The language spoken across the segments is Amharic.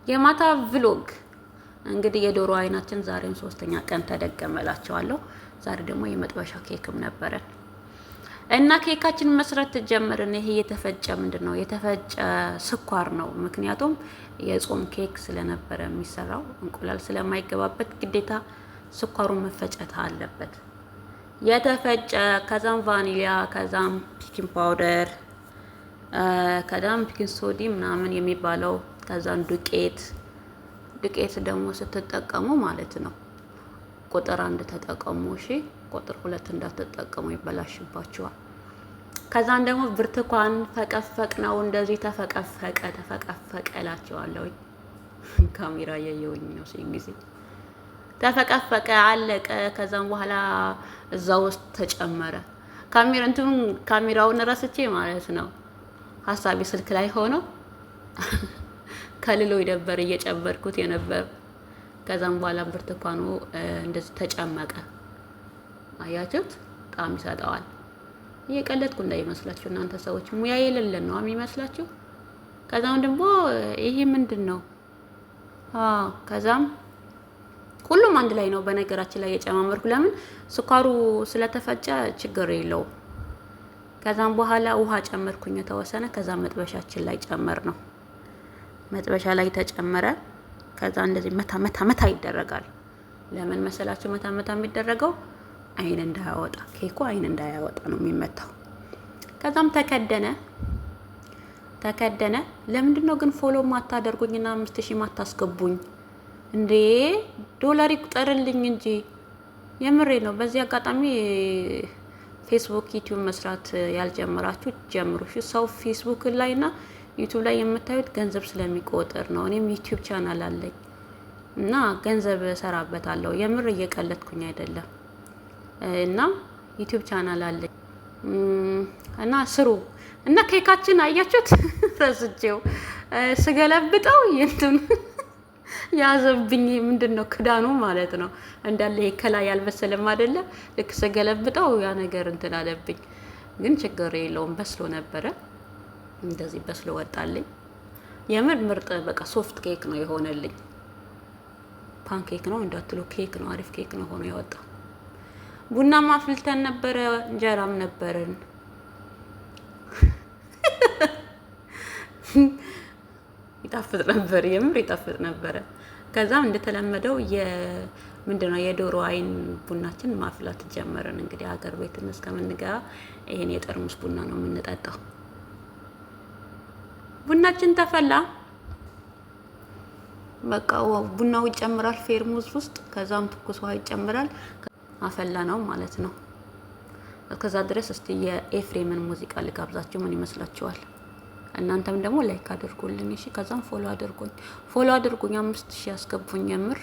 የማታ ቭሎግ እንግዲህ የዶሮ አይናችን ዛሬም ሶስተኛ ቀን ተደገመላችኋለሁ። ዛሬ ደግሞ የመጥበሻ ኬክም ነበረን እና ኬካችን መስራት ጀመርን። ይሄ የተፈጨ ምንድነው? የተፈጨ ስኳር ነው። ምክንያቱም የጾም ኬክ ስለነበረ የሚሰራው እንቁላል ስለማይገባበት ግዴታ ስኳሩን መፈጨት አለበት። የተፈጨ ከዛም ቫኒሊያ፣ ከዛም ፒኪንግ ፓውደር፣ ከዛም ፒኪንግ ሶዲ ምናምን የሚባለው ከዛም ዱቄት ደግሞ ስትጠቀሙ ማለት ነው ቁጥር 1 ተጠቀሙ። እሺ ቁጥር 2 እንዳትጠቀሙ ይበላሽባችኋል። ከዛም ደግሞ ብርቱካን ፈቀፈቅ ነው። እንደዚህ ተፈቀፈቀ እላቸዋለሁ። ካሜራ ያየውኝ ነው ሲንጊዜ ተፈቀፈቀ አለቀ። ከዛም በኋላ እዛ ውስጥ ተጨመረ። ካሜራውን ረስቼ ማለት ነው ሀሳቤ ስልክ ላይ ሆኖ ከልሎ ነበር እየጨመርኩት የነበር። ከዛም በኋላ ብርቱካኑ እንደዚህ ተጨመቀ። አያችሁት? ጣዕም ይሰጠዋል። እየቀለድኩ እንዳይመስላችሁ እናንተ ሰዎች፣ ሙያ የሌለን ነው የሚመስላችሁ። ከዛም ደግሞ ይሄ ምንድነው? ከዛም ሁሉም አንድ ላይ ነው በነገራችን ላይ የጨማመርኩ። ለምን ስኳሩ ስለተፈጨ ችግር የለውም። ከዛም በኋላ ውሃ ጨመርኩኝ የተወሰነ። ከዛም መጥበሻችን ላይ ጨመር ነው። መጥበሻ ላይ ተጨመረ። ከዛ እንደዚህ መታ ይደረጋል። ለምን መሰላችሁ መታ የሚደረገው? አይን እንዳያወጣ፣ ኬኩ አይን እንዳያወጣ ነው የሚመታው። ከዛም ተከደነ። ለምንድነው ግን ፎሎ ማታደርጉኝና 5000 ማታስገቡኝ እንዴ? ዶላር ይቁጠርልኝ እንጂ የምሬ ነው። በዚህ አጋጣሚ ፌስቡክ፣ ዩቲዩብ መስራት ያልጀመራችሁ ጀምሩ። ሰው ፌስቡክ ላይና ዩቲዩብ ላይ የምታዩት ገንዘብ ስለሚቆጥር ነው። እኔም ዩቲዩብ ቻናል አለኝ እና ገንዘብ እሰራበታለሁ። የምር እየቀለድኩኝ አይደለም። እና ዩቲዩብ ቻናል አለኝ እና ስሩ እና ኬካችን አያችሁት? ረስቼው ስገለብጠው የእንትን ያዘብኝ ምንድነው ክዳኑ ማለት ነው እንዳለ ከላይ ያልበሰለም አይደለ? ልክ ስገለብጠው ያ ነገር እንትን አለብኝ። ግን ችግር የለውም በስሎ ነበረ። እንደዚህ በስሎ ወጣልኝ። የምር ምርጥ በቃ ሶፍት ኬክ ነው የሆነልኝ። ፓንኬክ ነው እንዳትሉ ኬክ ነው፣ አሪፍ ኬክ ነው ሆኖ ያወጣው። ቡናማ አፍልተን ነበረ፣ እንጀራም ነበረን። ይጣፍጥ ነበር፣ የምር ይጣፍጥ ነበረ። ከዛም እንደተለመደው ምንድነው የዶሮ አይን ቡናችን ማፍላት ጀመረን። እንግዲህ ሀገር ቤት እስከምንገባ ይሄን የጠርሙስ ቡና ነው የምንጠጣው። ቡናችን ተፈላ። በቃ ቡናው ይጨምራል ፌርሙዝ ውስጥ። ከዛም ትኩስ ውሃ ይጨምራል። አፈላ ነው ማለት ነው። እስከዛ ድረስ እስቲ የኤፍሬምን ሙዚቃ ልጋብዛችሁ። ምን ይመስላችኋል? እናንተም ደግሞ ላይክ አድርጉልኝ እሺ። ከዛም ፎሎ አድርጉኝ 5000 ያስገቡኝ የምር።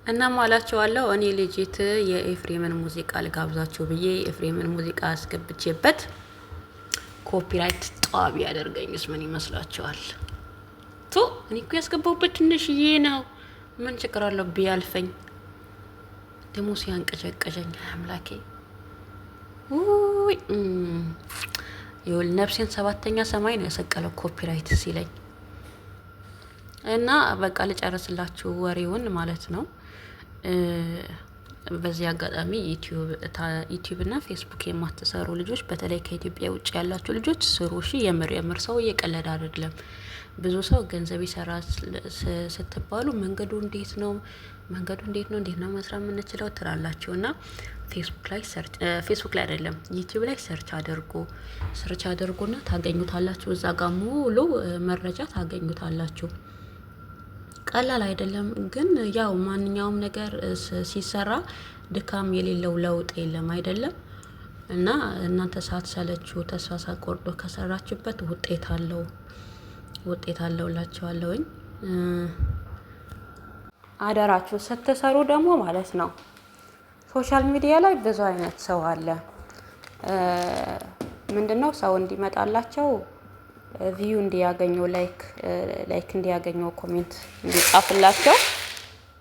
እናም አላችኋለሁ እኔ ልጅት የኤፍሬምን ሙዚቃ ልጋብዛችሁ ብዬ ኤፍሬምን ሙዚቃ አስገብቼበት ኮፒራይት ጣቢ ያደርገኝስ ምን ይመስላችኋል? እኔ እኮ ያስገባሁበት ትንሽዬ ነው። ምን ችግር አለው ቢያልፈኝ? ደሞ ሲያንቀጨቀጨኝ አምላኬ ይኸውል ነፍሴን 7ኛ ሰማይ ነው የሰቀለው ኮፒራይት ሲለኝ። እና በቃ ልጨርስላችሁ ወሬውን ማለት ነው። በዚህ አጋጣሚ ዩቲዩብ እና ፌስቡክ የማትሰሩ ልጆች በተለይ ከኢትዮጵያ ውጭ ያላችሁ ልጆች ስሩ እሺ። የምር ሰው እየቀለደ አይደለም። ብዙ ሰው ገንዘብ ይሰራል ስትባሉ መንገዱ እንዴት ነው እንዴት ነው መስራት የምንችለው ትላላችሁና ፌስቡክ ላይ አይደለም ዩቲዩብ ላይ ሰርች አድርጉና ታገኙታላችሁ። እዛ ጋር ሙሉ መረጃ ታገኙታላችሁ። ቀላል አይደለም ግን ያው ማንኛውም ነገር ሲሰራ ድካም የሌለው ለውጥ የለም አይደለም። እና እናንተ ሳትሰለቹ ተስፋ ሳትቆርጡ ከሰራችሁበት ውጤት አለው እላችኋለሁኝ። አደራችሁ ስትሰሩ ደግሞ ማለት ነው ሶሻል ሚዲያ ላይ ብዙ አይነት ሰው አለ። ምንድነው ሰው እንዲመጣላቸው ቪው እንዲያገኙ ላይክ እንዲያገኙ ኮሜንት እንዲጻፍላቸው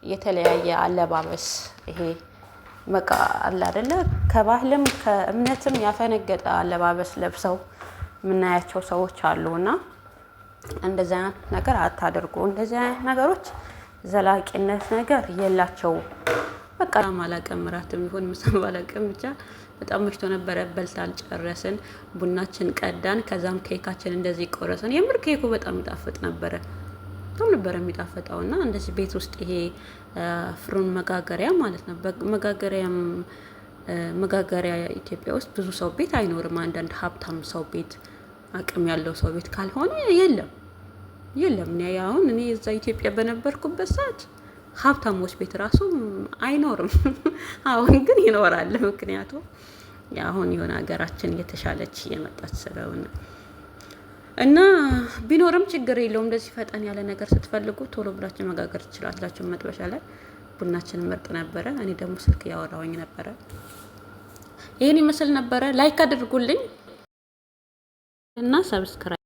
የተለያየ አለባበስ ይሄ በቃ አለ አይደለ? ከባህልም ከእምነትም ያፈነገጠ አለባበስ ለብሰው የምናያቸው ሰዎች አሉና እንደዚህ አይነት ነገር አታደርጉ። እንደዚህ አይነት ነገሮች ዘላቂነት ነገር የላቸውም። በቃ ማላቀም እራትም ይሁን ምሳም ባላቀም ብቻ በጣም መሽቶ ነበረ። በልታን ጨረስን፣ ቡናችን ቀዳን፣ ከዛም ኬካችን እንደዚህ ቆረስን። የምር ኬኩ በጣም ይጣፍጥ ነበረ፣ በጣም ነበረ የሚጣፍጠው። እና እንደዚህ ቤት ውስጥ ይሄ ፍሩን መጋገሪያ ማለት ነው። መጋገሪያ ኢትዮጵያ ውስጥ ብዙ ሰው ቤት አይኖርም። አንዳንድ ሀብታም ሰው ቤት፣ አቅም ያለው ሰው ቤት ካልሆነ የለም። እኔ አሁን እዛ ኢትዮጵያ በነበርኩበት ሰዓት ሀብታሞች ቤት ራሱ አይኖርም። አሁን ግን ይኖራል። ምክንያቱም አሁን የሆነ ሀገራችን እየተሻለች እየመጣች ስለሆነ እና ቢኖርም ችግር የለውም። እንደዚህ ፈጠን ያለ ነገር ስትፈልጉ ቶሎ ብላችሁ መጋገር ትችላላችሁ። መጥበሻ ላይ ቡናችን ምርጥ ነበረ። እኔ ደግሞ ስልክ ያወራሁኝ ነበረ። ይህን ይመስል ነበረ። ላይክ አድርጉልኝ እና ሰብስክራይብ